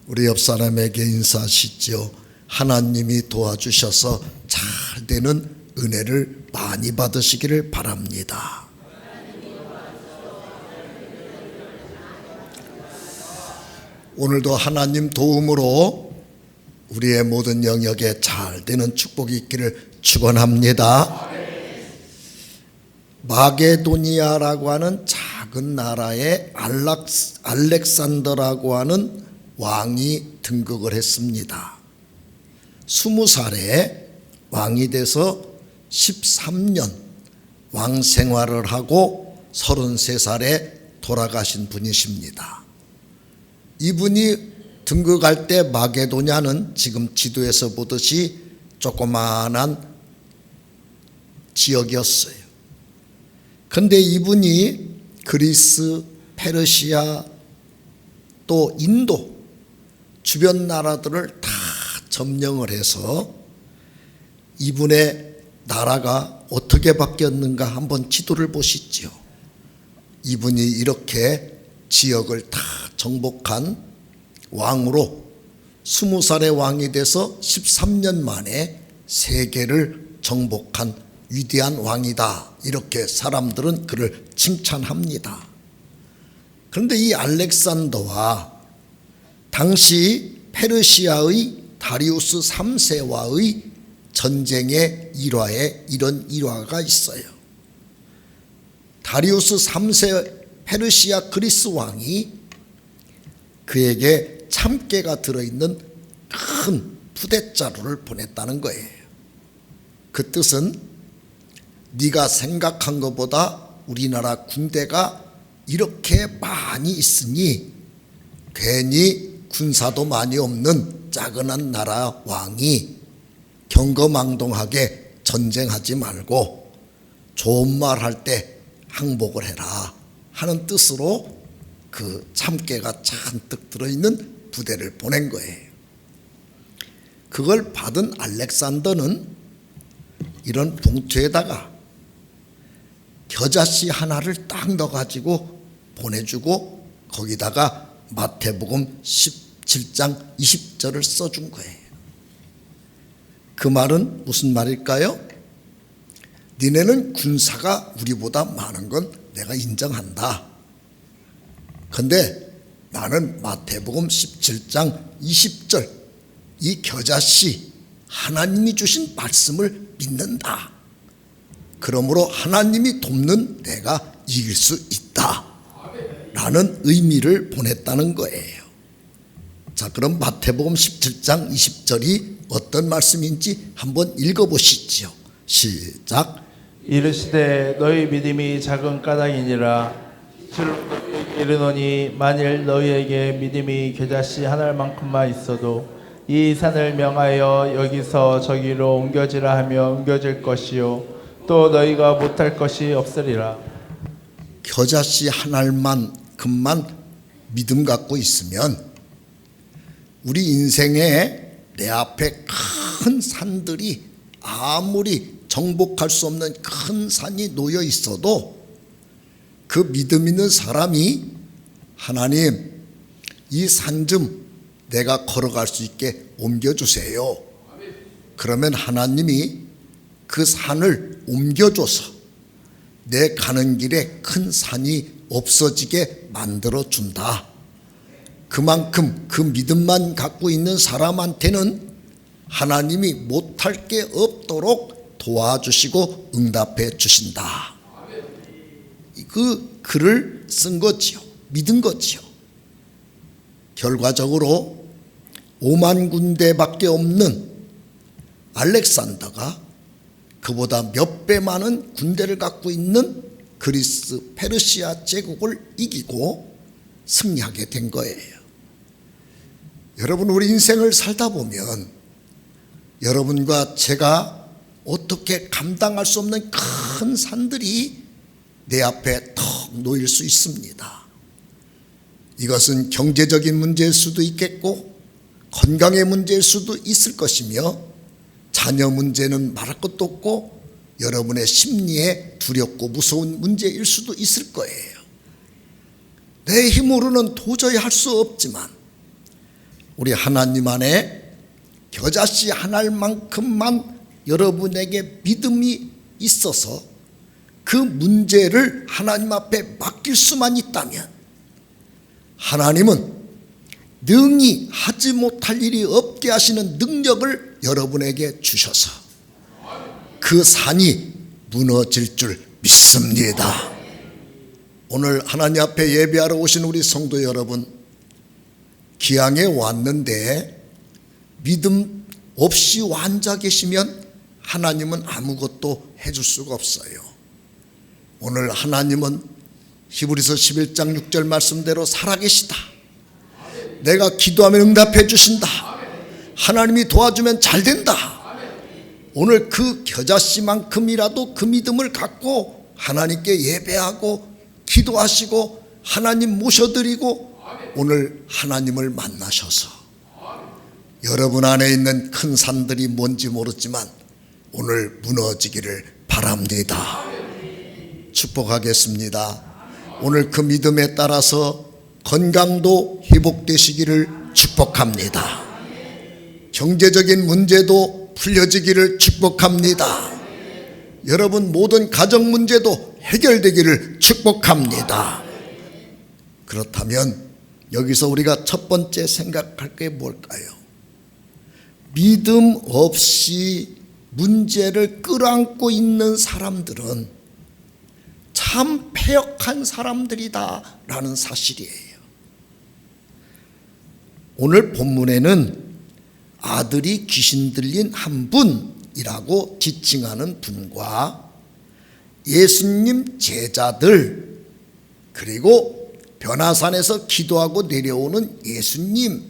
우리 옆 사람에게 인사하시죠. 하나님이 도와주셔서 잘 되는 은혜를 많이 받으시기를 바랍니다. 오늘도 하나님 도움으로 우리의 모든 영역에 잘 되는 축복이 있기를 축원합니다. 마게도니아라고 하는 작은 나라에 알렉산더라고 하는 왕이 등극을 했습니다. 20살에 왕이 돼서 13년 왕 생활을 하고 33살에 돌아가신 분이십니다. 이분이 등극할 때 마게도냐는 지금 지도에서 보듯이 조그마한 지역이었어요. 그런데 이분이 그리스, 페르시아, 또 인도 주변 나라들을 다 점령을 해서 이분의 나라가 어떻게 바뀌었는가 한번 지도를 보시죠. 이분이 이렇게 지역을 다 정복한 왕으로 20살의 왕이 돼서 13년 만에 세계를 정복한 위대한 왕이다. 이렇게 사람들은 그를 칭찬합니다. 그런데 이 알렉산더와 당시 페르시아의 다리우스 3세와의 전쟁의 일화에 이런 일화가 있어요. 다리우스 3세 페르시아 그리스 왕이 그에게 참깨가 들어있는 큰 푸대자루를 보냈다는 거예요. 그 뜻은 네가 생각한 것보다 우리나라 군대가 이렇게 많이 있으니 괜히 군사도 많이 없는 작은 나라 왕이 경거망동하게 전쟁하지 말고 좋은 말 할 때 항복을 해라 하는 뜻으로 그 참깨가 잔뜩 들어있는 부대를 보낸 거예요. 그걸 받은 알렉산더는 이런 봉투에다가 겨자씨 하나를 딱 넣어가지고 보내주고 거기다가 마태복음 17장 20절을 써준 거예요. 그 말은 무슨 말일까요? 니네는 군사가 우리보다 많은 건 내가 인정한다. 근데 나는 마태복음 17장 20절 이 겨자씨 하나님이 주신 말씀을 믿는다. 그러므로 하나님이 돕는 내가 이길 수 있다 라는 의미를 보냈다는 거예요. 자, 그럼 마태복음 17장 20절이 어떤 말씀인지 한번 읽어보시죠. 시작. 이르시되 너희 믿음이 작은 까닭이니라. 실로 이르노니 만일 너희에게 믿음이 겨자씨 하나만큼만 있어도 이 산을 명하여 여기서 저기로 옮겨지라 하며 옮겨질 것이요 또 너희가 못할 것이 없으리라. 겨자씨 하나만큼만 믿음 갖고 있으면 우리 인생에 내 앞에 큰 산들이 아무리 정복할 수 없는 큰 산이 놓여 있어도 그 믿음 있는 사람이 하나님 이 산 좀 내가 걸어갈 수 있게 옮겨주세요. 그러면 하나님이 그 산을 옮겨줘서 내 가는 길에 큰 산이 없어지게 만들어준다. 그만큼 그 믿음만 갖고 있는 사람한테는 하나님이 못할 게 없도록 도와주시고 응답해 주신다. 그 글을 쓴 거지요. 믿은 거지요. 결과적으로 5만 군대밖에 없는 알렉산더가 그보다 몇 배 많은 군대를 갖고 있는 그리스 페르시아 제국을 이기고 승리하게 된 거예요. 여러분, 우리 인생을 살다 보면 여러분과 제가 어떻게 감당할 수 없는 큰 산들이 내 앞에 턱 놓일 수 있습니다. 이것은 경제적인 문제일 수도 있겠고 건강의 문제일 수도 있을 것이며 자녀 문제는 말할 것도 없고 여러분의 심리에 두렵고 무서운 문제일 수도 있을 거예요. 내 힘으로는 도저히 할 수 없지만 우리 하나님 안에 겨자씨 하나만큼만 여러분에게 믿음이 있어서 그 문제를 하나님 앞에 맡길 수만 있다면 하나님은 능히 하지 못할 일이 없게 하시는 능력을 여러분에게 주셔서 그 산이 무너질 줄 믿습니다. 오늘 하나님 앞에 예배하러 오신 우리 성도 여러분, 기양에 왔는데 믿음 없이 앉아 계시면 하나님은 아무것도 해줄 수가 없어요. 오늘 하나님은 히브리서 11장 6절 말씀대로 살아계시다. 내가 기도하면 응답해 주신다. 하나님이 도와주면 잘 된다. 오늘 그 겨자씨만큼이라도 그 믿음을 갖고 하나님께 예배하고 기도하시고 하나님 모셔드리고 오늘 하나님을 만나셔서 여러분 안에 있는 큰 산들이 뭔지 모르지만 오늘 무너지기를 바랍니다. 축복하겠습니다. 오늘 그 믿음에 따라서 건강도 회복되시기를 축복합니다. 경제적인 문제도 풀려지기를 축복합니다. 여러분 모든 가정 문제도 해결되기를 축복합니다. 그렇다면 여기서 우리가 첫 번째 생각할 게 뭘까요? 믿음 없이 문제를 끌어안고 있는 사람들은 참 패역한 사람들이다 라는 사실이에요. 오늘 본문에는 아들이 귀신 들린 한 분이라고 지칭하는 분과 예수님 제자들 그리고 변화산에서 기도하고 내려오는 예수님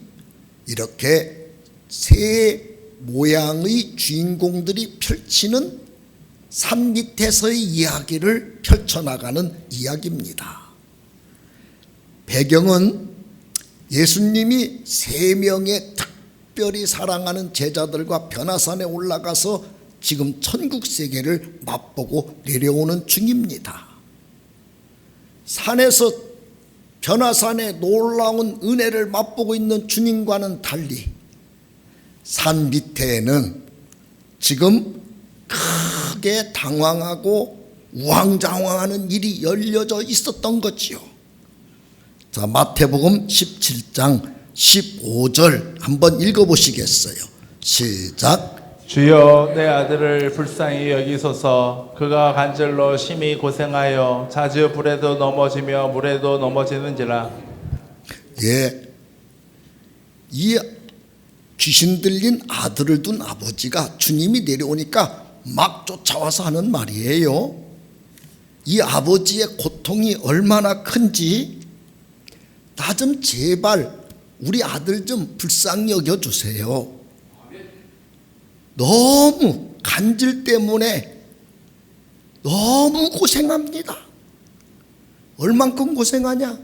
이렇게 세 모양의 주인공들이 펼치는 산 밑에서의 이야기를 펼쳐나가는 이야기입니다. 배경은 예수님이 세 명의 특별히 사랑하는 제자들과 변화산에 올라가서 지금 천국 세계를 맛보고 내려오는 중입니다. 산에서 변화산의 놀라운 은혜를 맛보고 있는 주님과는 달리 산 밑에는 지금 크게 당황하고 우왕좌왕하는 일이 열려져 있었던 거지요. 자, 마태복음 17장 15절 한번 읽어보시겠어요? 시작. 주여 내 아들을 불쌍히 여기소서. 그가 간절로 심히 고생하여 자주 불에도 넘어지며 물에도 넘어지는지라. 예, 이 귀신 들린 아들을 둔 아버지가 주님이 내려오니까 막 쫓아와서 하는 말이에요. 이 아버지의 고통이 얼마나 큰지 나 좀 제발 우리 아들 좀 불쌍히 여겨주세요. 너무 간질 때문에 너무 고생합니다. 얼만큼 고생하냐?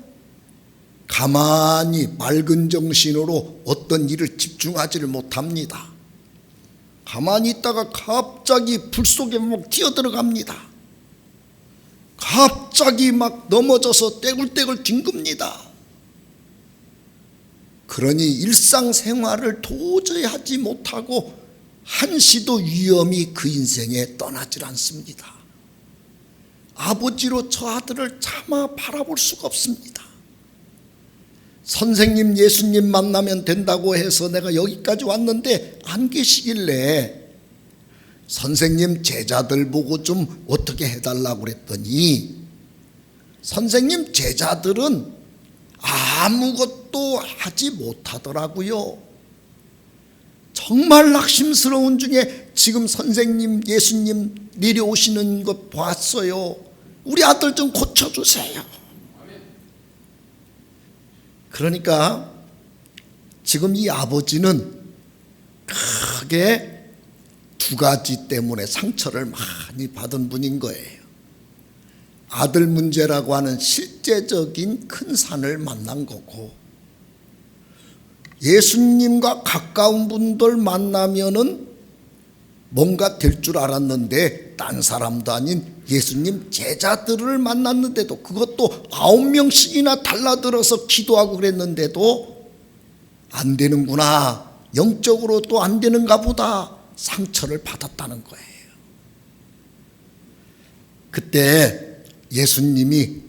가만히 맑은 정신으로 어떤 일을 집중하지를 못합니다. 가만히 있다가 갑자기 불 속에 막 뛰어들어갑니다. 갑자기 막 넘어져서 떼굴떼굴 뒹굽니다. 그러니 일상생활을 도저히 하지 못하고 한시도 위험이 그 인생에 떠나질 않습니다. 아버지로 저 아들을 차마 바라볼 수가 없습니다. 선생님 예수님 만나면 된다고 해서 내가 여기까지 왔는데 안 계시길래 선생님 제자들 보고 좀 어떻게 해달라고 그랬더니 선생님 제자들은 아무것도 하지 못하더라고요. 정말 낙심스러운 중에 지금 선생님 예수님 내려오시는 것 봤어요. 우리 아들 좀 고쳐주세요. 그러니까 지금 이 아버지는 크게 두 가지 때문에 상처를 많이 받은 분인 거예요. 아들 문제라고 하는 실제적인 큰 산을 만난 거고, 예수님과 가까운 분들 만나면은 뭔가 될 줄 알았는데 딴 사람도 아닌 예수님 제자들을 만났는데도, 그것도 9명씩이나 달라들어서 기도하고 그랬는데도 안 되는구나, 영적으로 또 안 되는가 보다 상처를 받았다는 거예요. 그때 예수님이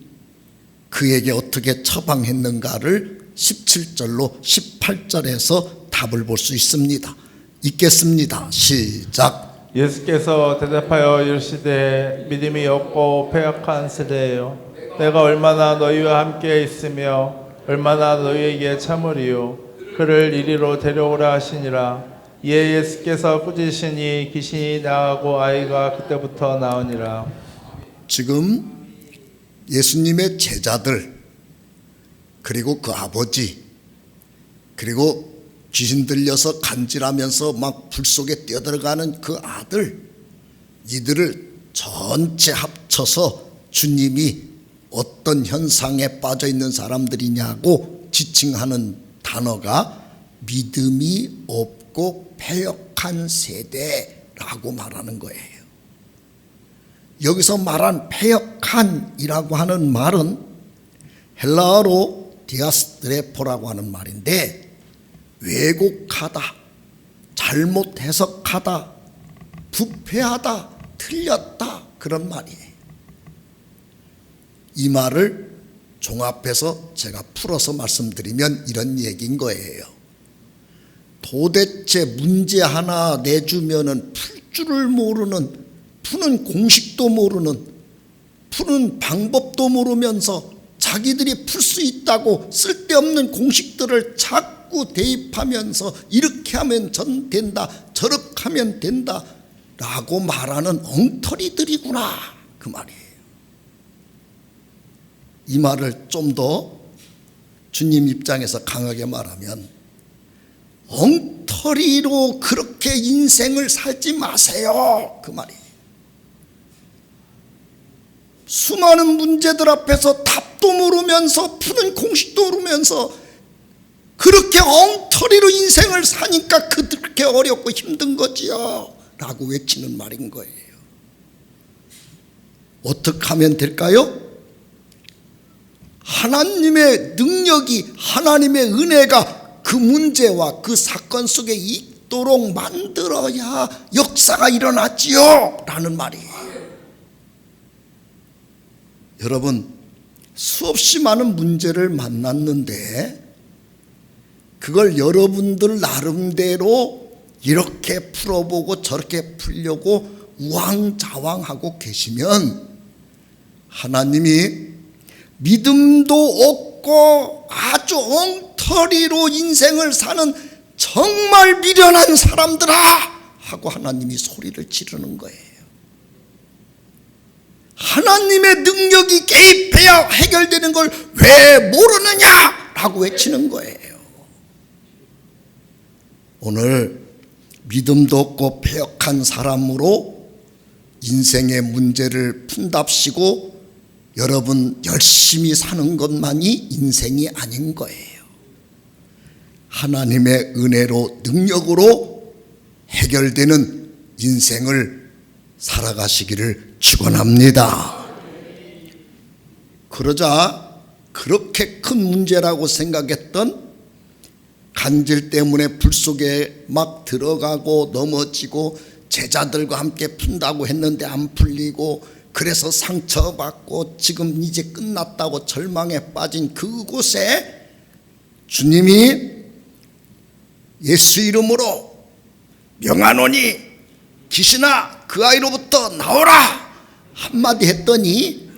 그에게 어떻게 처방했는가를 17절로 18절에서 답을 볼 수 있습니다. 읽겠습니다. 시작. 예수께서 대답하여 이르시되 믿음이 없고 패역한 세대여, 내가 얼마나 너희와 함께 있으며 얼마나 너희에게 참으리요. 그를 이리로 데려오라 하시니라. 이에 예수께서 꾸짖으시니 귀신이 나가고 아이가 그때부터 나으니라. 지금 예수님의 제자들, 그리고 그 아버지, 그리고 귀신 들려서 간질하면서 막 불 속에 뛰어들어가는 그 아들, 이들을 전체 합쳐서 주님이 어떤 현상에 빠져 있는 사람들이냐고 지칭하는 단어가 믿음이 없고 패역한 세대라고 말하는 거예요. 여기서 말한 패역한이라고 하는 말은 헬라어로 디아스트레포라고 하는 말인데, 왜곡하다, 잘못 해석하다, 부패하다, 틀렸다, 그런 말이에요. 이 말을 종합해서 제가 풀어서 말씀드리면 이런 얘기인 거예요. 도대체 문제 하나 내주면은 풀 줄을 모르는, 푸는 공식도 모르는, 푸는 방법도 모르면서 자기들이 풀 수 있다고 쓸데없는 공식들을 자꾸 대입하면서 이렇게 하면 전 된다, 저렇게 하면 된다 라고 말하는 엉터리들이구나, 그 말이에요. 이 말을 좀 더 주님 입장에서 강하게 말하면, 엉터리로 그렇게 인생을 살지 마세요, 그 말이에요. 수많은 문제들 앞에서 답도 모르면서 푸는 공식도 모르면서 그렇게 엉터리로 인생을 사니까 그렇게 어렵고 힘든 거지요 라고 외치는 말인 거예요. 어떻게 하면 될까요? 하나님의 능력이, 하나님의 은혜가 그 문제와 그 사건 속에 있도록 만들어야 역사가 일어나지요 라는 말이에요. 여러분, 수없이 많은 문제를 만났는데 그걸 여러분들 나름대로 이렇게 풀어보고 저렇게 풀려고 우왕좌왕하고 계시면 하나님이 믿음도 없고 아주 엉터리로 인생을 사는 정말 미련한 사람들아 하고 하나님이 소리를 지르는 거예요. 하나님의 능력이 개입해야 해결되는 걸 왜 모르느냐라고 외치는 거예요. 오늘 믿음도 없고 패역한 사람으로 인생의 문제를 푼답시고 여러분 열심히 사는 것만이 인생이 아닌 거예요. 하나님의 은혜로, 능력으로 해결되는 인생을 살아가시기를 축원합니다. 그러자 그렇게 큰 문제라고 생각했던 간질 때문에 불 속에 막 들어가고 넘어지고 제자들과 함께 푼다고 했는데 안 풀리고 그래서 상처받고 지금 이제 끝났다고 절망에 빠진 그곳에 주님이 예수 이름으로 명하노니 귀신아 그 아이로부터 나오라 한마디 했더니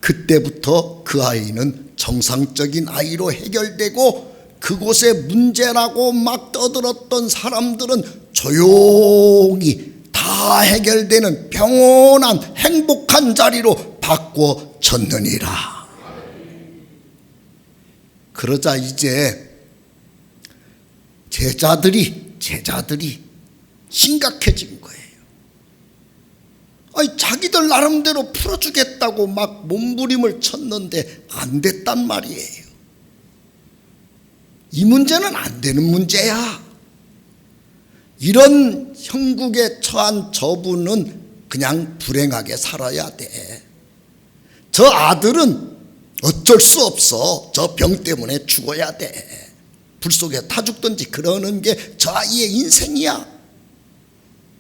그때부터 그 아이는 정상적인 아이로 해결되고 그곳에 문제라고 막 떠들었던 사람들은 조용히 다 해결되는 평온한 행복한 자리로 바꿔졌느니라. 그러자 이제 제자들이 심각해진 거예요. 아니, 자기들 나름대로 풀어주겠다고 막 몸부림을 쳤는데 안 됐단 말이에요. 이 문제는 안 되는 문제야. 이런 형국에 처한 저분은 그냥 불행하게 살아야 돼. 저 아들은 어쩔 수 없어. 저 병 때문에 죽어야 돼. 불 속에 타 죽든지 그러는 게 저 아이의 인생이야.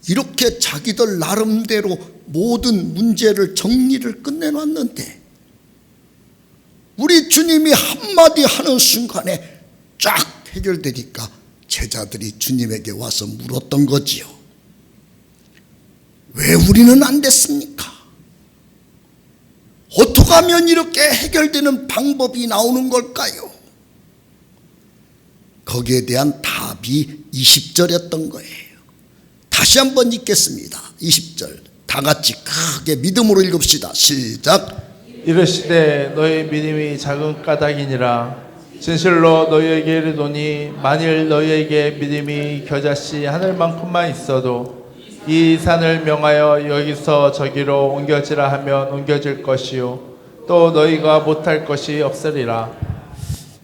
이렇게 자기들 나름대로 모든 문제를 정리를 끝내놨는데 우리 주님이 한마디 하는 순간에 쫙 해결되니까 제자들이 주님에게 와서 물었던 거지요. 왜 우리는 안 됐습니까? 어떻게 하면 이렇게 해결되는 방법이 나오는 걸까요? 거기에 대한 답이 20절이었던 거예요. 다시 한번 읽겠습니다. 20절 다 같이 크게 믿음으로 읽읍시다. 시작. 이르시되 너희 믿음이 작은 까닭이니라. 진실로 너희에게 이르노니 만일 너희에게 믿음이 겨자씨 하늘만큼만 있어도 이 산을 명하여 여기서 저기로 옮겨지라 하면 옮겨질 것이요 또 너희가 못할 것이 없으리라.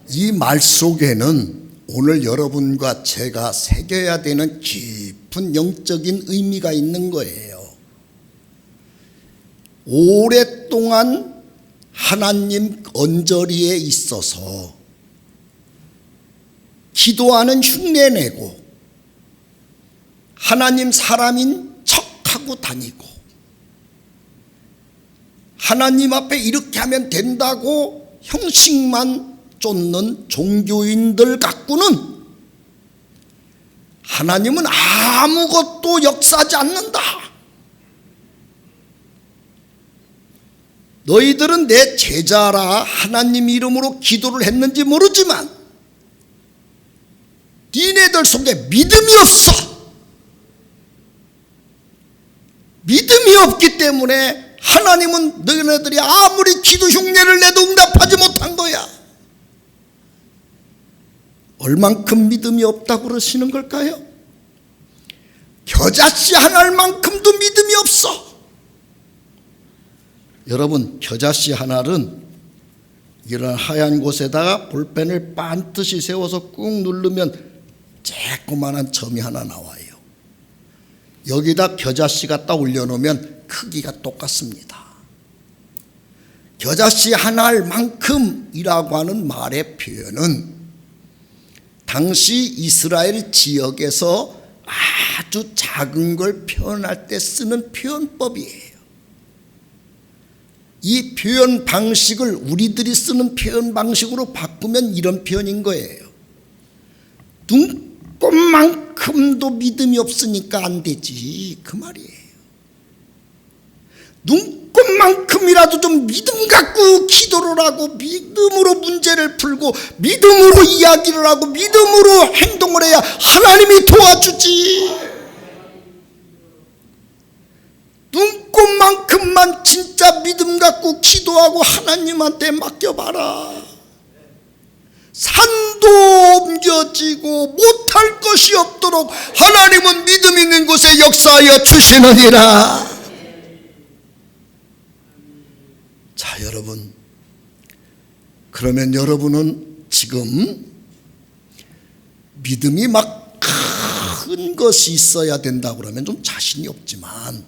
이 말 속에는 오늘 여러분과 제가 새겨야 되는 깊은 영적인 의미가 있는 거예요. 오랫동안 하나님 언저리에 있어서 기도하는 흉내내고 하나님 사람인 척하고 다니고 하나님 앞에 이렇게 하면 된다고 형식만 쫓는 종교인들 갖고는 하나님은 아무것도 역사하지 않는다. 너희들은 내 제자라 하나님 이름으로 기도를 했는지 모르지만 니네들 속에 믿음이 없어. 믿음이 없기 때문에 하나님은 너희들이 아무리 기도 흉내를 내도 응답하지 못한 거야. 얼만큼 믿음이 없다고 그러시는 걸까요? 겨자씨 하나만큼도 믿음이 없어. 여러분, 겨자씨 하나는 이런 하얀 곳에다가 볼펜을 반드시 세워서 꾹 누르면 조그만한 점이 하나 나와요. 여기다 겨자씨 갖다 올려놓으면 크기가 똑같습니다. 겨자씨 하나만큼이라고 하는 말의 표현은 당시 이스라엘 지역에서 아주 작은 걸 표현할 때 쓰는 표현법이에요. 이 표현 방식을 우리들이 쓰는 표현 방식으로 바꾸면 이런 표현인 거예요. 눈곱만큼도 믿음이 없으니까 안 되지, 그 말이에요. 눈곱만큼이라도 좀 믿음 갖고 기도를 하고 믿음으로 문제를 풀고 믿음으로 이야기를 하고 믿음으로 행동을 해야 하나님이 도와주지. 눈곱만큼만 진짜 믿음 갖고 기도하고 하나님한테 맡겨봐라. 산도 옮겨지고 못할 것이 없도록 하나님은 믿음 있는 곳에 역사하여 주시느니라. 자, 여러분, 그러면 여러분은 지금 믿음이 막 큰 것이 있어야 된다고 그러면 좀 자신이 없지만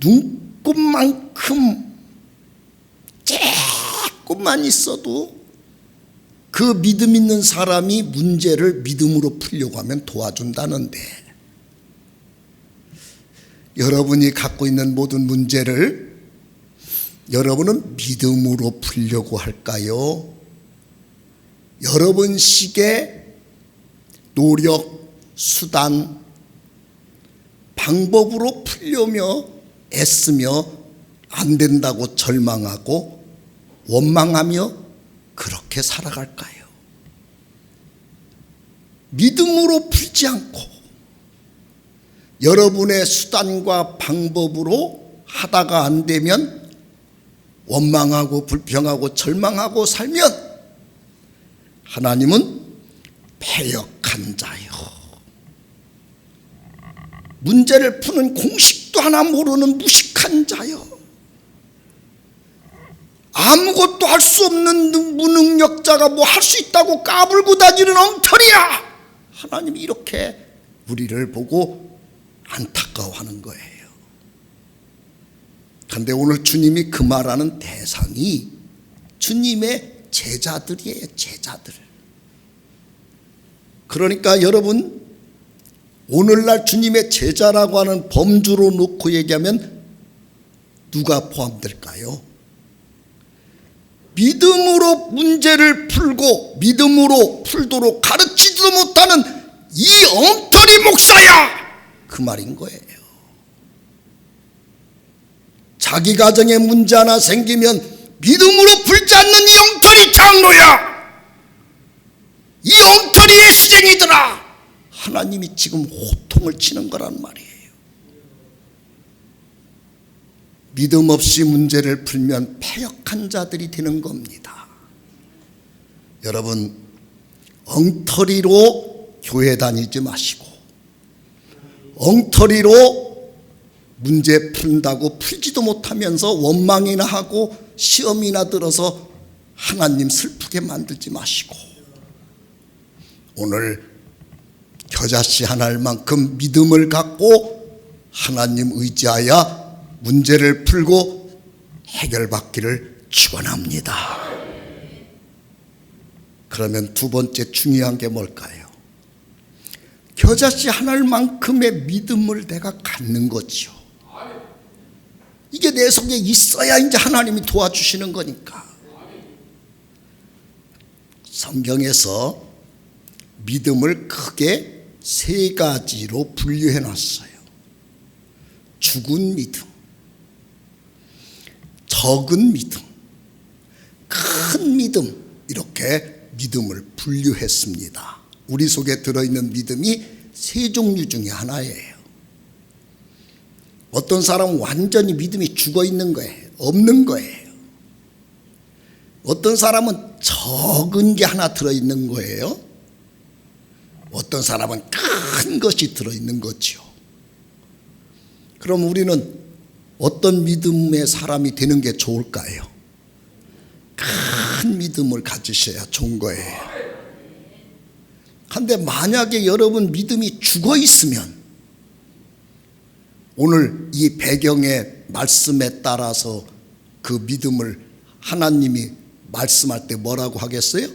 눈곱만큼 조금만 있어도 그 믿음 있는 사람이 문제를 믿음으로 풀려고 하면 도와준다는데, 여러분이 갖고 있는 모든 문제를 여러분은 믿음으로 풀려고 할까요? 여러분식의 노력, 수단, 방법으로 풀려며 애쓰며 안 된다고 절망하고 원망하며 그렇게 살아갈까요? 믿음으로 풀지 않고 여러분의 수단과 방법으로 하다가 안 되면 원망하고 불평하고 절망하고 살면 하나님은 패역한 자요, 문제를 푸는 공식도 하나 모르는 무식한 자요, 아무것도 할 수 없는 무능력자가 뭐 할 수 있다고 까불고 다니는 엉터리야. 하나님이 이렇게 우리를 보고 안타까워하는 거예요. 그런데 오늘 주님이 그 말하는 대상이 주님의 제자들이에요. 제자들. 그러니까 여러분, 오늘날 주님의 제자라고 하는 범주로 놓고 얘기하면 누가 포함될까요? 믿음으로 문제를 풀고 믿음으로 풀도록 가르치지도 못하는 이 엉터리 목사야, 그 말인 거예요. 자기 가정에 문제 하나 생기면 믿음으로 풀지 않는 이 엉터리 장로야, 이 엉터리의 시쟁이들아, 하나님이 지금 호통을 치는 거란 말이에요. 믿음 없이 문제를 풀면 패역한 자들이 되는 겁니다. 여러분, 엉터리로 교회 다니지 마시고, 엉터리로 문제 푼다고 풀지도 못하면서 원망이나 하고 시험이나 들어서 하나님 슬프게 만들지 마시고, 오늘 겨자씨 하나만큼 믿음을 갖고 하나님 의지하여 문제를 풀고 해결받기를 축원합니다. 그러면 두 번째 중요한 게 뭘까요? 겨자씨 하나만큼의 믿음을 내가 갖는 거지요. 이게 내 속에 있어야 이제 하나님이 도와주시는 거니까. 성경에서 믿음을 크게 세 가지로 분류해 놨어요. 죽은 믿음, 적은 믿음, 큰 믿음, 이렇게 믿음을 분류했습니다. 우리 속에 들어있는 믿음이 세 종류 중에 하나예요. 어떤 사람은 완전히 믿음이 죽어 있는 거예요. 없는 거예요. 어떤 사람은 적은 게 하나 들어있는 거예요. 어떤 사람은 큰 것이 들어있는 거지요. 그럼 우리는 어떤 믿음의 사람이 되는 게 좋을까요? 큰 믿음을 가지셔야 좋은 거예요. 그런데 만약에 여러분 믿음이 죽어 있으면, 오늘 이 배경의 말씀에 따라서 그 믿음을 하나님이 말씀할 때 뭐라고 하겠어요?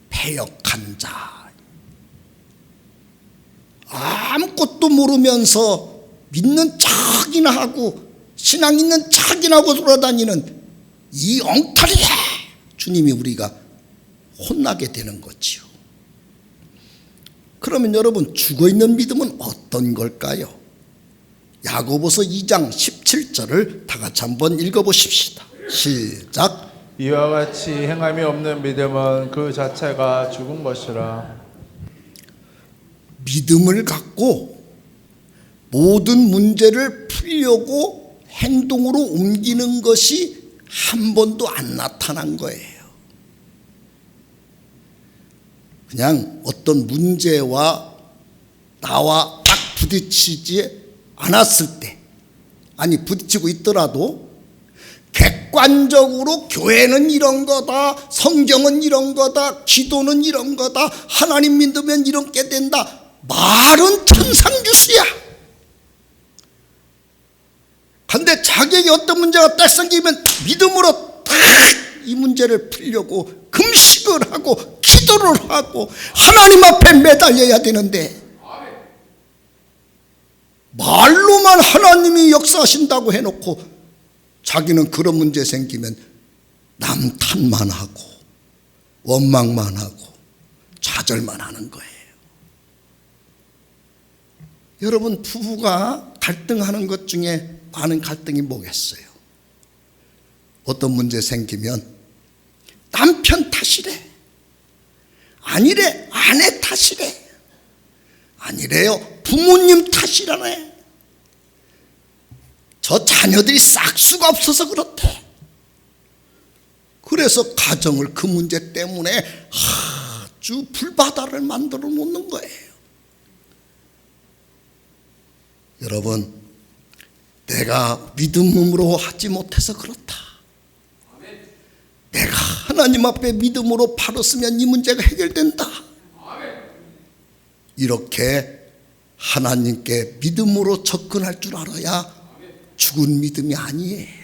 패역한 자. 아무것도 모르면서 믿는 척이나 하고 신앙 있는 척이나 하고 돌아다니는 이 엉터리야, 주님이 우리가 혼나게 되는 거지요. 그러면 여러분, 죽어있는 믿음은 어떤 걸까요? 야고보서 2장 17절을 다 같이 한번 읽어보십시다. 시작. 이와 같이 행함이 없는 믿음은 그 자체가 죽은 것이라. 믿음을 갖고 모든 문제를 풀려고 행동으로 옮기는 것이 한 번도 안 나타난 거예요. 그냥 어떤 문제와 나와 딱 부딪히지 않았을 때, 아니 부딪히고 있더라도 객관적으로 교회는 이런 거다, 성경은 이런 거다, 기도는 이런 거다, 하나님 믿으면 이렇게 된다, 말은 천상주수야. 그런데 자기에게 어떤 문제가 딱 생기면 믿음으로 딱 이 문제를 풀려고 금식을 하고 기도를 하고 하나님 앞에 매달려야 되는데, 말로만 하나님이 역사하신다고 해놓고 자기는 그런 문제 생기면 남 탓만 하고 원망만 하고 좌절만 하는 거예요. 여러분, 부부가 갈등하는 것 중에 많은 갈등이 뭐겠어요? 어떤 문제 생기면 남편 탓이래, 아니래, 아내 탓이래, 아니래요, 부모님 탓이라네, 저 자녀들이 싹수가 없어서 그렇대. 그래서 가정을 그 문제 때문에 아주 불바다를 만들어 놓는 거예요. 여러분, 내가 믿음으로 하지 못해서 그렇다, 내가 하나님 앞에 믿음으로 바로서면 이 문제가 해결된다, 이렇게 하나님께 믿음으로 접근할 줄 알아야 죽은 믿음이 아니에요.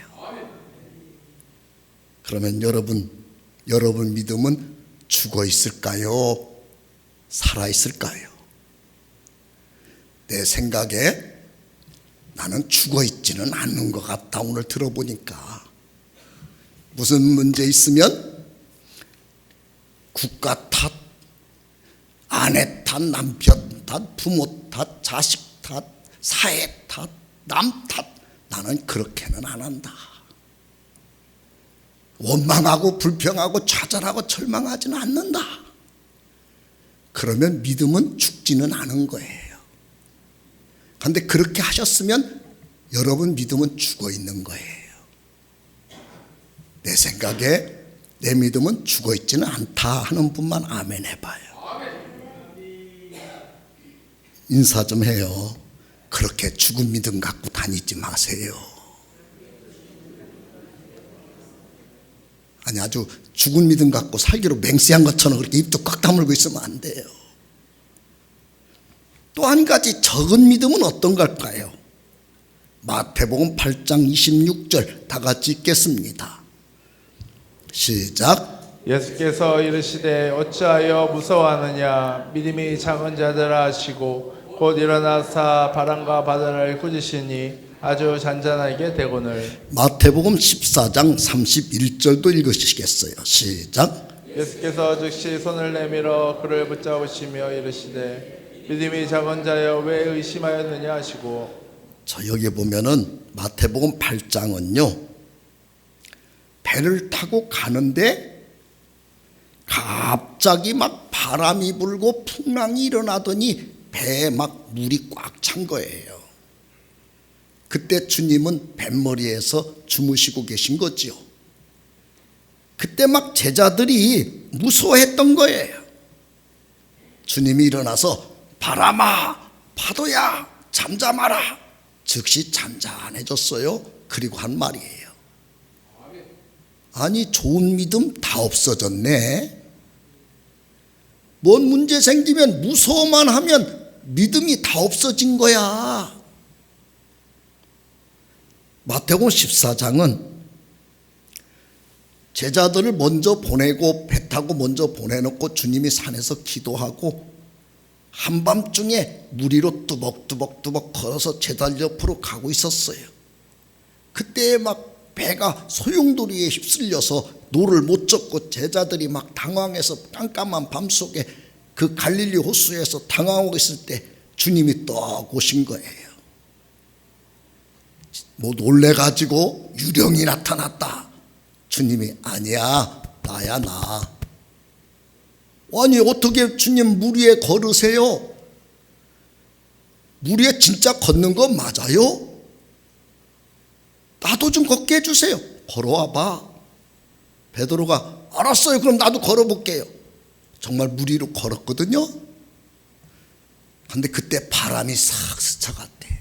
그러면 여러분 믿음은 죽어 있을까요? 살아있을까요? 내 생각에 나는 죽어있지는 않는 것 같다. 오늘 들어보니까 무슨 문제 있으면 국가 탓, 아내 탓, 남편 탓, 부모 탓, 자식 탓, 사회 탓, 남 탓, 나는 그렇게는 안 한다. 원망하고 불평하고 좌절하고 절망하지는 않는다. 그러면 믿음은 죽지는 않은 거예요. 그런데 그렇게 하셨으면 여러분 믿음은 죽어 있는 거예요. 내 생각에 내 믿음은 죽어 있지는 않다 하는 분만 아멘 해봐요. 인사 좀 해요. 그렇게 죽은 믿음 갖고 다니지 마세요. 아니, 아주 죽은 믿음 갖고 살기로 맹세한 것처럼 그렇게 입도 꽉 다물고 있으면 안 돼요. 또 한 가지 적은 믿음은 어떤 걸까요? 마태복음 8장 26절 다 같이 읽겠습니다. 시작. 예수께서 이르시되 어찌하여 무서워하느냐 믿음이 작은 자들아 하시고 곧 일어나사 바람과 바다를 꾸짖으시니 아주 잔잔하게 되거늘. 마태복음 14장 31절도 읽으시겠어요? 시작. 예수께서 즉시 손을 내밀어 그를 붙잡으시며 이르시되 믿음이 작은 자여 왜 의심하였느냐 하시고. 저 여기 보면은 마태복음 8장은요 배를 타고 가는데 갑자기 막 바람이 불고 풍랑이 일어나더니 배에 막 물이 꽉 찬 거예요. 그때 주님은 뱃머리에서 주무시고 계신 거지요. 그때 막 제자들이 무서워했던 거예요. 주님이 일어나서 바람아 파도야 잠잠하라. 즉시 잔잔해졌어요. 그리고 한 말이에요. 아니, 좋은 믿음 다 없어졌네. 뭔 문제 생기면 무서워만 하면 믿음이 다 없어진 거야. 마태복음 14장은 제자들을 먼저 보내고 배 타고 먼저 보내놓고 주님이 산에서 기도하고 한밤중에 물 위로 뚜벅뚜벅 걸어서 제자들 옆으로 가고 있었어요. 그때 막 배가 소용돌이에 휩쓸려서 노를 못 젓고 제자들이 막 당황해서 깜깜한 밤속에 그 갈릴리 호수에서 당황하고 있을 때 주님이 떡 오신 거예요. 뭐 놀래가지고 유령이 나타났다. 주님이 아니야, 나야 나. 아니, 어떻게 주님 물 위에 걸으세요? 물 위에 진짜 걷는 거 맞아요? 나도 좀 걷게 해주세요. 걸어와봐. 베드로가 알았어요. 그럼 나도 걸어볼게요. 정말 물 위로 걸었거든요. 근데 그때 바람이 싹 스쳐갔대.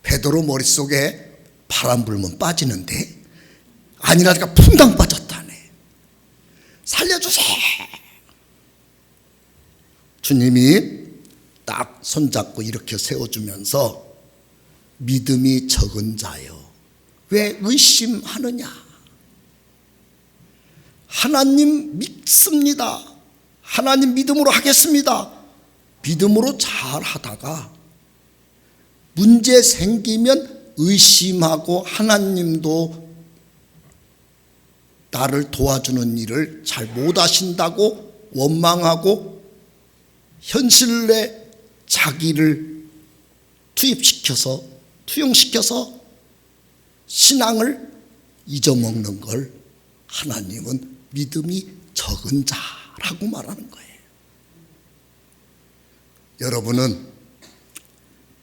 베드로 머릿속에 바람 불면 빠지는데 아니라니까 풍당 빠졌다네. 살려주세요. 주님이 딱 손잡고 이렇게 세워주면서 믿음이 적은 자요 왜 의심하느냐. 하나님 믿습니다. 하나님 믿음으로 하겠습니다. 믿음으로 잘 하다가 문제 생기면 의심하고 하나님도 나를 도와주는 일을 잘 못하신다고 원망하고 현실에 자기를 투영시켜서 신앙을 잊어먹는 걸 하나님은 믿음이 적은 자라고 말하는 거예요. 여러분은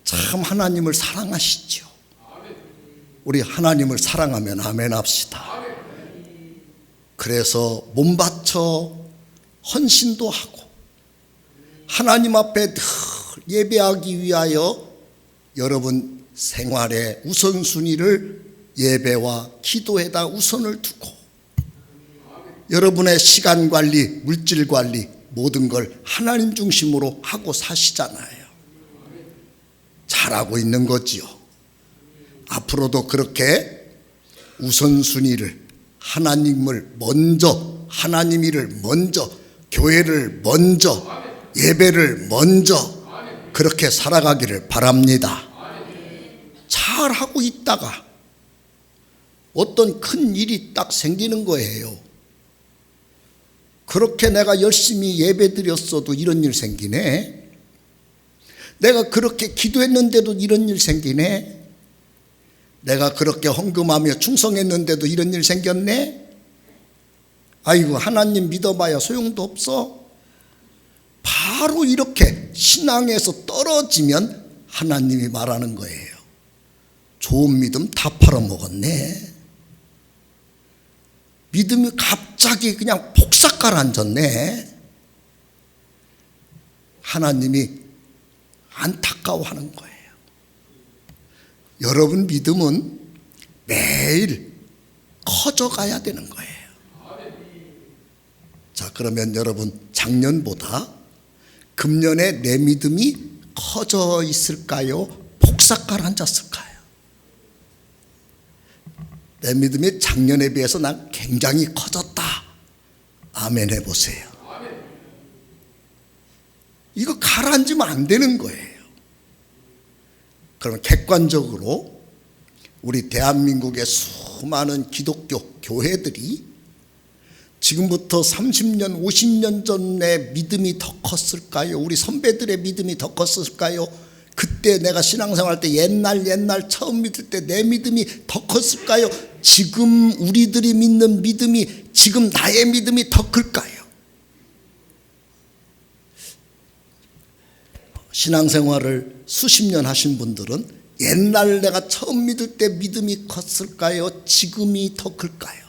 참 하나님을 사랑하시죠. 우리 하나님을 사랑하면 아멘 합시다. 그래서 몸 바쳐 헌신도 하고 하나님 앞에 늘 예배하기 위하여 여러분 생활의 우선순위를 예배와 기도에다 우선을 두고 여러분의 시간 관리, 물질 관리 모든 걸 하나님 중심으로 하고 사시잖아요. 잘하고 있는 거지요. 앞으로도 그렇게 우선순위를 하나님 일을 먼저 교회를 먼저, 예배를 먼저 그렇게 살아가기를 바랍니다. 잘하고 있다가 어떤 큰 일이 딱 생기는 거예요. 그렇게 내가 열심히 예배 드렸어도 이런 일 생기네. 내가 그렇게 기도했는데도 이런 일 생기네. 내가 그렇게 헌금하며 충성했는데도 이런 일 생겼네. 아이고, 하나님 믿어봐야 소용도 없어. 바로 이렇게 신앙에서 떨어지면 하나님이 말하는 거예요. 좋은 믿음 다 팔아먹었네. 믿음이 갑자기 그냥 폭삭 가라앉았네. 하나님이 안타까워하는 거예요. 여러분 믿음은 매일 커져가야 되는 거예요. 자, 그러면 여러분 작년보다 금년에 내 믿음이 커져 있을까요? 폭삭 가라앉았을까요? 내 믿음이 작년에 비해서 난 굉장히 커졌다. 아멘 해보세요. 이거 가라앉으면 안 되는 거예요. 그러면 객관적으로 우리 대한민국의 수많은 기독교 교회들이 지금부터 30년, 50년 전에 믿음이 더 컸을까요? 우리 선배들의 믿음이 더 컸을까요? 그때 내가 신앙생활 때 옛날 처음 믿을 때 내 믿음이 더 컸을까요? 지금 우리들이 믿는 믿음이, 지금 나의 믿음이 더 클까요? 신앙생활을 수십 년 하신 분들은 옛날 내가 처음 믿을 때 믿음이 컸을까요? 지금이 더 클까요?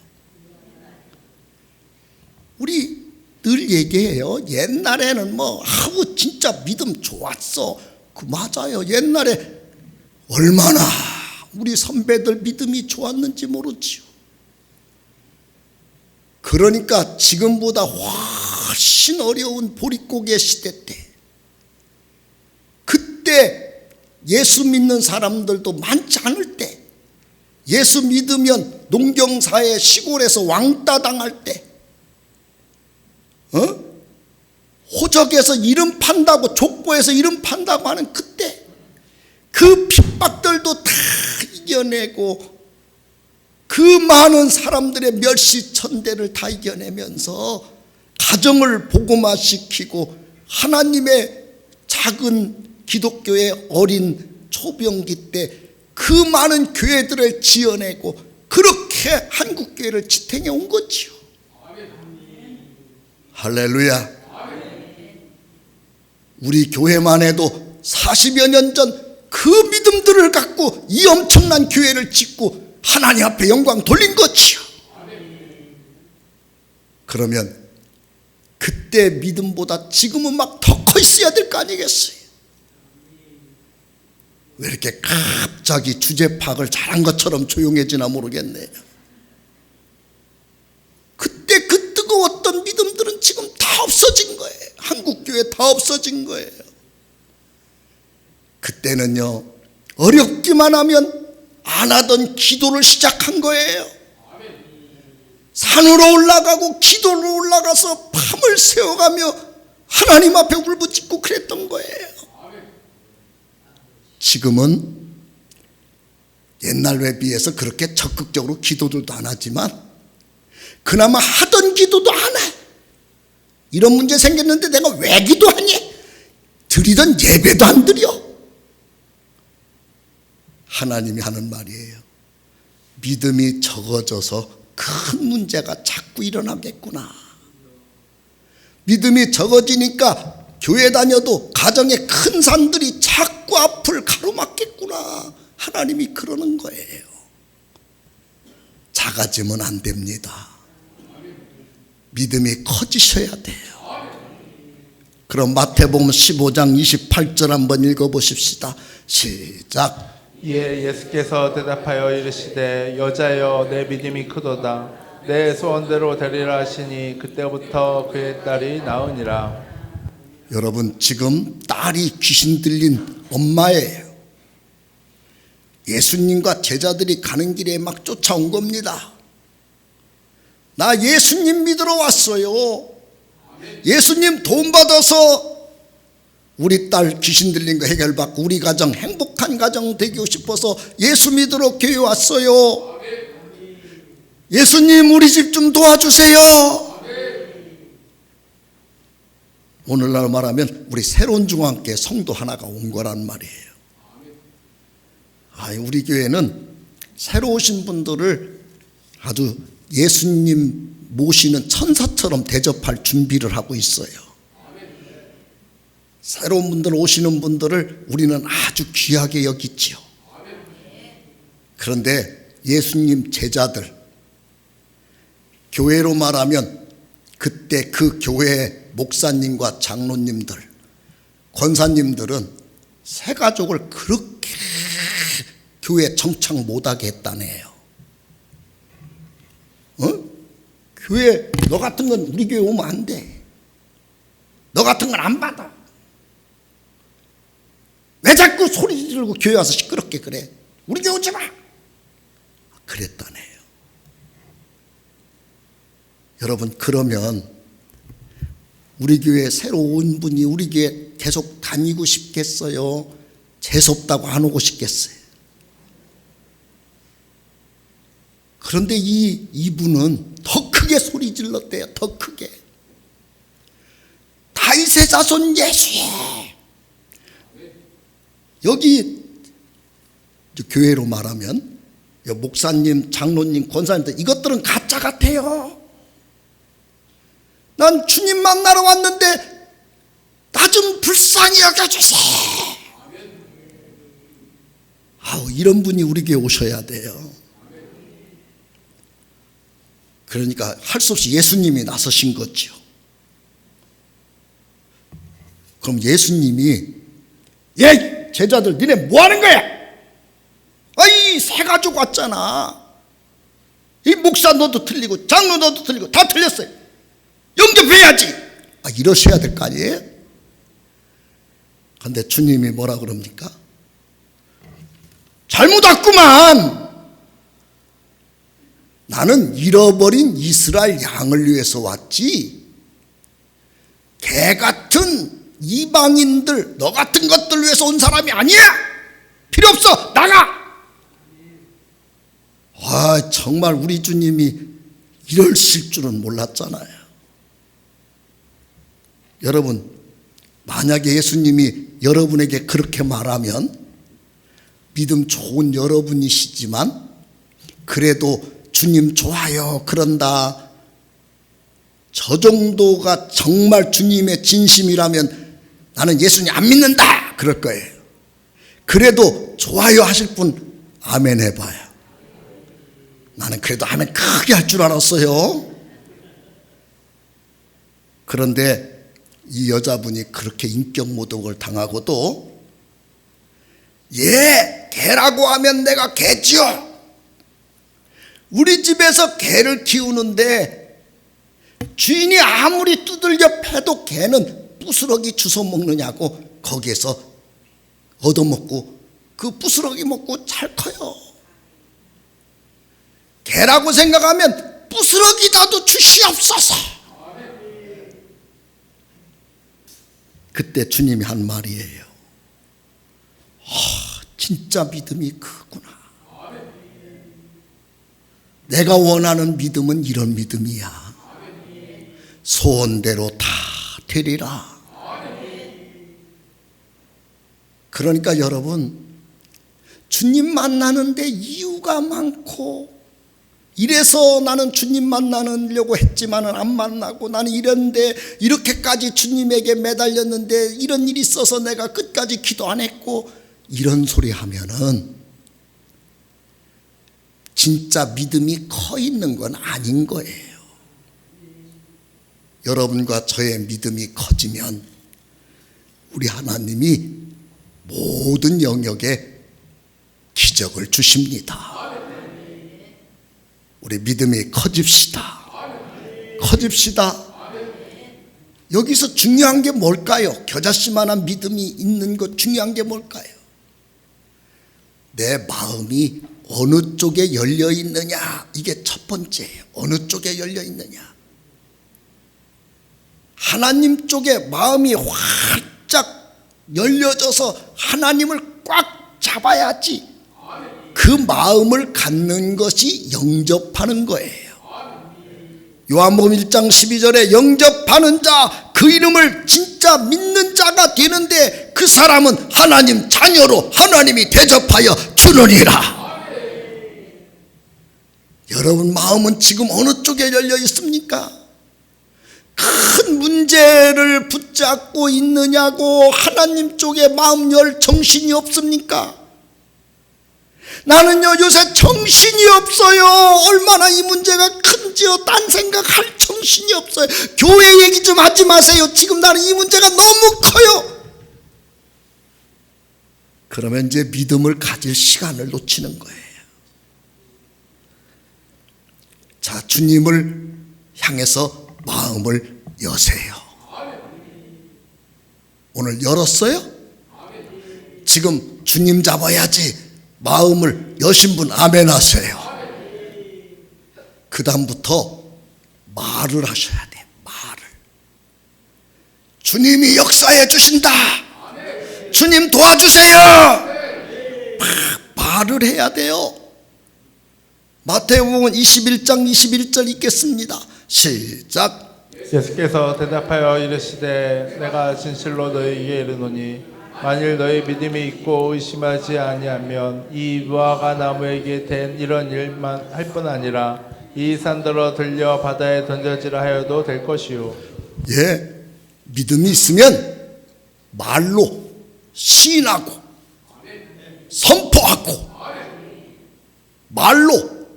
우리 늘 얘기해요. 옛날에는 아우 진짜 믿음 좋았어. 그 맞아요. 옛날에 얼마나 우리 선배들 믿음이 좋았는지 모르지요. 그러니까 지금보다 훨씬 어려운 보릿고개 시대 때, 그때 예수 믿는 사람들도 많지 않을 때, 예수 믿으면 농경사회 시골에서 왕따 당할 때, 호적에서 이름 판다고, 족보에서 이름 판다고 하는 그때, 그 핍박들도 다 이겨내고 그 많은 사람들의 멸시천대를 다 이겨내면서 가정을 복음화시키고 하나님의 작은 기독교의 어린 초병기 때 그 많은 교회들을 지어내고 그렇게 한국교회를 지탱해 온 거지요. 할렐루야. 우리 교회만 해도 40여 년 전 그 믿음들을 갖고 이 엄청난 교회를 짓고 하나님 앞에 영광 돌린 거지요. 그러면 그때 믿음보다 지금은 막 더 커 있어야 될 거 아니겠어요? 왜 이렇게 갑자기 주제 파악을 잘한 것처럼 조용해지나 모르겠네요. 그때 그 뜨거웠던 믿음들은 지금 다 없어진 거예요. 한국교회 다 없어진 거예요. 그때는요, 어렵기만 하면 안 하던 기도를 시작한 거예요. 산으로 올라가고 기도로 올라가서 밤을 새워가며 하나님 앞에 울부짖고 그랬던 거예요. 지금은 옛날에 비해서 그렇게 적극적으로 기도들도 안 하지만 그나마 하던 기도도 안 해. 이런 문제 생겼는데 내가 왜 기도하니? 드리던 예배도 안 드려. 하나님이 하는 말이에요. 믿음이 적어져서 큰 문제가 자꾸 일어나겠구나. 믿음이 적어지니까 교회 다녀도 가정에 큰 산들이 자꾸 앞을 가로막겠구나. 하나님이 그러는 거예요. 작아지면 안 됩니다. 믿음이 커지셔야 돼요. 그럼 마태복음 15장 28절 한번 읽어보십시다. 시작. 예수께서 대답하여 이르시되 여자여 내 믿음이 크도다. 내 소원대로 되리라 하시니 그때부터 그의 딸이 나으니라. 여러분, 지금 딸이 귀신 들린 엄마예요. 예수님과 제자들이 가는 길에 막 쫓아온 겁니다. 나 예수님 믿으러 왔어요. 예수님 도움 받아서 우리 딸 귀신 들린 거 해결받고 우리 가정 행복한 가정 되고 싶어서 예수 믿으러 교회 왔어요. 예수님 우리 집 좀 도와주세요. 오늘날 말하면 우리 새로운 중앙교회 성도 하나가 온 거란 말이에요. 우리 교회는 새로 오신 분들을 아주 예수님 모시는 천사처럼 대접할 준비를 하고 있어요. 새로운 분들 오시는 분들을 우리는 아주 귀하게 여기지요. 그런데 예수님 제자들, 교회로 말하면 그때 그 교회 목사님과 장로님들, 권사님들은 새 가족을 그렇게 교회 정착 못하게 했다네요. 교회 너 같은 건 우리 교회 오면 안 돼. 너 같은 건 안 받아. 왜 자꾸 소리 지르고 교회 와서 시끄럽게 그래? 우리 교회 오지 마. 그랬다네요. 여러분, 그러면 우리 교회 새로 온 분이 우리 교회 계속 다니고 싶겠어요? 재수없다고 안 오고 싶겠어요? 그런데 이분은 더 크게 소리 질렀대요. 더 크게. 다윗의 자손 예수여. 여기 교회로 말하면 목사님, 장로님, 권사님들 이것들은 가짜 같아요. 난 주님 만나러 왔는데 나 좀 불쌍히 여겨주세요. 이런 분이 우리 교회 오셔야 돼요. 그러니까 할 수 없이 예수님이 나서신 거죠. 그럼 예수님이 제자들 니네 뭐 하는 거야? 새 가족 왔잖아. 이 목사 너도 틀리고 장로 너도 틀리고 다 틀렸어요. 영접해야지. 이러셔야 될 거 아니에요? 그런데 주님이 뭐라 그럽니까? 잘못 왔구만. 나는 잃어버린 이스라엘 양을 위해서 왔지 개 같은 이방인들 너 같은 것들 위해서 온 사람이 아니야. 필요 없어. 나가. 정말 우리 주님이 이러실 줄은 몰랐잖아요. 여러분, 만약에 예수님이 여러분에게 그렇게 말하면 믿음 좋은 여러분이시지만 그래도 주님 좋아요 그런다, 저 정도가 정말 주님의 진심이라면 나는 예수님 안 믿는다 그럴 거예요. 그래도 좋아요 하실 분 아멘 해봐요. 나는 그래도 아멘 크게 할 줄 알았어요. 그런데 이 여자분이 그렇게 인격 모독을 당하고도 개라고 하면 내가 개지요. 우리 집에서 개를 키우는데 주인이 아무리 두들겨 패도 개는 부스러기 주워 먹느냐고 거기에서 얻어먹고 그 부스러기 먹고 잘 커요. 개라고 생각하면 부스러기라도 주시옵소서. 그때 주님이 한 말이에요. 진짜 믿음이 크구나. 내가 원하는 믿음은 이런 믿음이야. 소원대로 다 되리라. 그러니까 여러분, 주님 만나는데 이유가 많고 이래서 나는 주님 만나려고 했지만은 안 만나고 나는 이런데 이렇게까지 주님에게 매달렸는데 이런 일이 있어서 내가 끝까지 기도 안 했고 이런 소리 하면은 진짜 믿음이 커 있는 건 아닌 거예요. 여러분과 저의 믿음이 커지면 우리 하나님이 모든 영역에 기적을 주십니다. 우리 믿음이 커집시다. 커집시다. 여기서 중요한 게 뭘까요? 겨자씨만한 믿음이 있는 것 중요한 게 뭘까요? 내 마음이 어느 쪽에 열려 있느냐, 이게 첫 번째예요. 어느 쪽에 열려 있느냐. 하나님 쪽에 마음이 활짝 열려져서 하나님을 꽉 잡아야지 그 마음을 갖는 것이 영접하는 거예요. 요한복음 1장 12절에 영접하는 자, 그 이름을 진짜 믿는 자가 되는데 그 사람은 하나님 자녀로 하나님이 대접하여 주느니라. 여러분 마음은 지금 어느 쪽에 열려 있습니까? 큰 문제를 붙잡고 있느냐고 하나님 쪽에 마음 열 정신이 없습니까? 나는요 요새 정신이 없어요. 얼마나 이 문제가 큰지요. 딴 생각할 정신이 없어요. 교회 얘기 좀 하지 마세요. 지금 나는 이 문제가 너무 커요. 그러면 이제 믿음을 가질 시간을 놓치는 거예요. 자, 주님을 향해서 마음을 여세요. 오늘 열었어요? 지금 주님 잡아야지 마음을 여신 분 아멘 하세요. 그 다음부터 말을 하셔야 돼. 말을. 주님이 역사해 주신다. 주님 도와주세요. 말을 해야 돼요. 마태복음 21장 21절 읽겠습니다. 시작. 예수께서 대답하여 이르시되 내가 진실로 너희에게 이르노니 만일 너희 믿음이 있고 의심하지 아니하면 이 무화과 나무에게 된 이런 일만 할 뿐 아니라 이 산더러 들려 바다에 던져지라 하여도 될 것이요. 예, 믿음이 있으면 말로 시인하고 선포하고 말로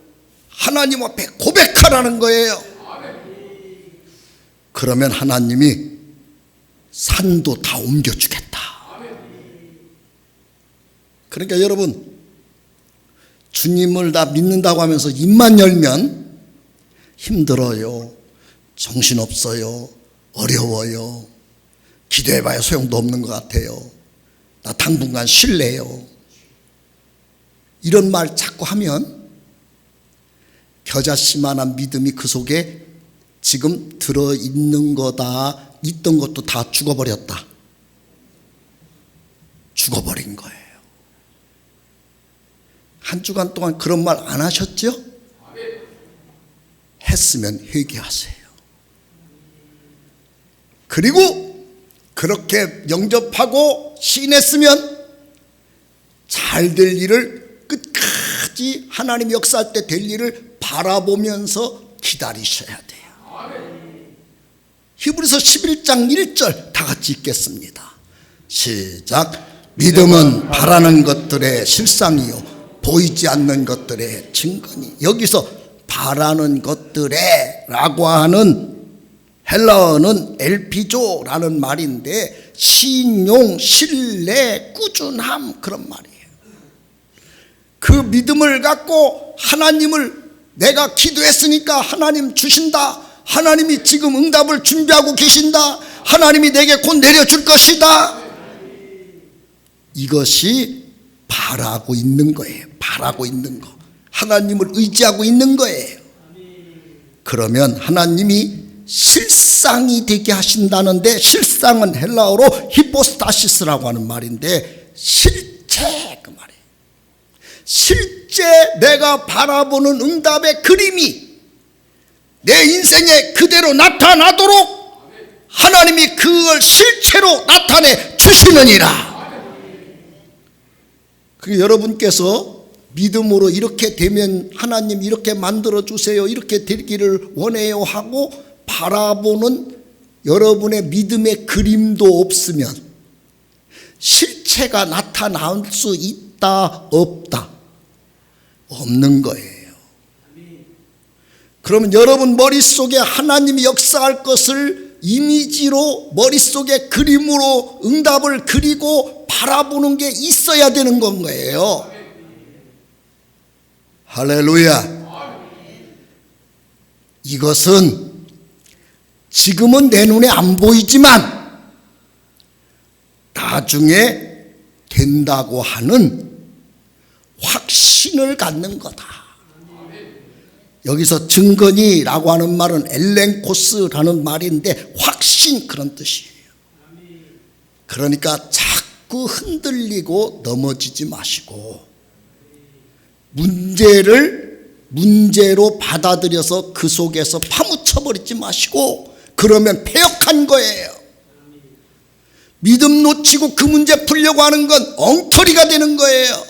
하나님 앞에 고백하라는 거예요. 그러면 하나님이 산도 다 옮겨주겠다. 그러니까 여러분 주님을 다 믿는다고 하면서 입만 열면 힘들어요. 정신없어요. 어려워요. 기도해봐야 소용도 없는 것 같아요. 나 당분간 쉴래요. 이런 말 자꾸 하면 겨자씨만한 믿음이 그 속에 지금 들어있는 거다. 있던 것도 다 죽어버렸다. 죽어버린 거예요. 한 주간 동안 그런 말 안 하셨죠? 했으면 회개하세요. 그리고 그렇게 영접하고 시인했으면 잘 될 일을 끝까지 하나님 역사할 때 될 일을 바라보면서 기다리셔야 돼요. 히브리서 11장 1절 다 같이 읽겠습니다. 시작. 믿음은 바라는 것들의 실상이요 보이지 않는 것들의 증거니. 여기서 바라는 것들의 라고 하는 헬라어는 엘피조라는 말인데 신용, 신뢰, 꾸준함 그런 말이에요. 그 믿음을 갖고 하나님을 내가 기도했으니까 하나님 주신다. 하나님이 지금 응답을 준비하고 계신다. 하나님이 내게 곧 내려줄 것이다. 이것이 바라고 있는 거예요. 바라고 있는 거. 하나님을 의지하고 있는 거예요. 그러면 하나님이 실상이 되게 하신다는데 실상은 헬라어로 히포스타시스라고 하는 말인데 실체 그 말이에요. 실제 내가 바라보는 응답의 그림이 내 인생에 그대로 나타나도록 하나님이 그걸 실체로 나타내 주시느니라. 그 여러분께서 믿음으로 이렇게 되면 하나님 이렇게 만들어 주세요. 이렇게 되기를 원해요 하고 바라보는 여러분의 믿음의 그림도 없으면 실체가 나타날 수 있다 없다? 없는 거예요. 그러면 여러분 머릿속에 하나님이 역사할 것을 이미지로 머릿속에 그림으로 응답을 그리고 바라보는 게 있어야 되는 건 거예요. 할렐루야. 이것은 지금은 내 눈에 안 보이지만 나중에 된다고 하는 확신을 갖는 거다. 여기서 증거니라고 하는 말은 엘렌코스라는 말인데 확신 그런 뜻이에요. 그러니까 자꾸 흔들리고 넘어지지 마시고 문제로 받아들여서 그 속에서 파묻혀버리지 마시고 그러면 패역한 거예요. 믿음 놓치고 그 문제 풀려고 하는 건 엉터리가 되는 거예요.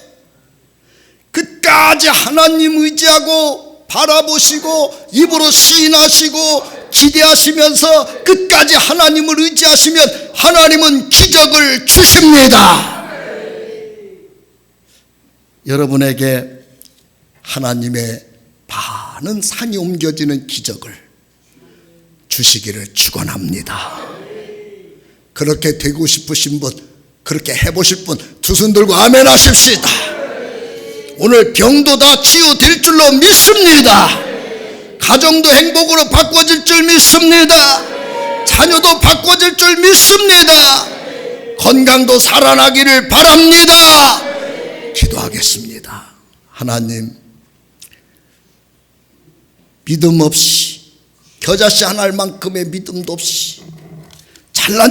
끝까지 하나님 의지하고 바라보시고 입으로 시인하시고 기대하시면서 끝까지 하나님을 의지하시면 하나님은 기적을 주십니다. 여러분에게 하나님의 많은 산이 옮겨지는 기적을 주시기를 축원합니다. 그렇게 되고 싶으신 분, 그렇게 해보실 분 두 손 들고 아멘 하십시다. 오늘 병도 다 치유될 줄로 믿습니다. 가정도 행복으로 바꿔질 줄 믿습니다. 자녀도 바꿔질 줄 믿습니다. 건강도 살아나기를 바랍니다. 기도하겠습니다. 하나님, 믿음 없이 겨자씨 한 알만큼의 믿음도 없이 잘난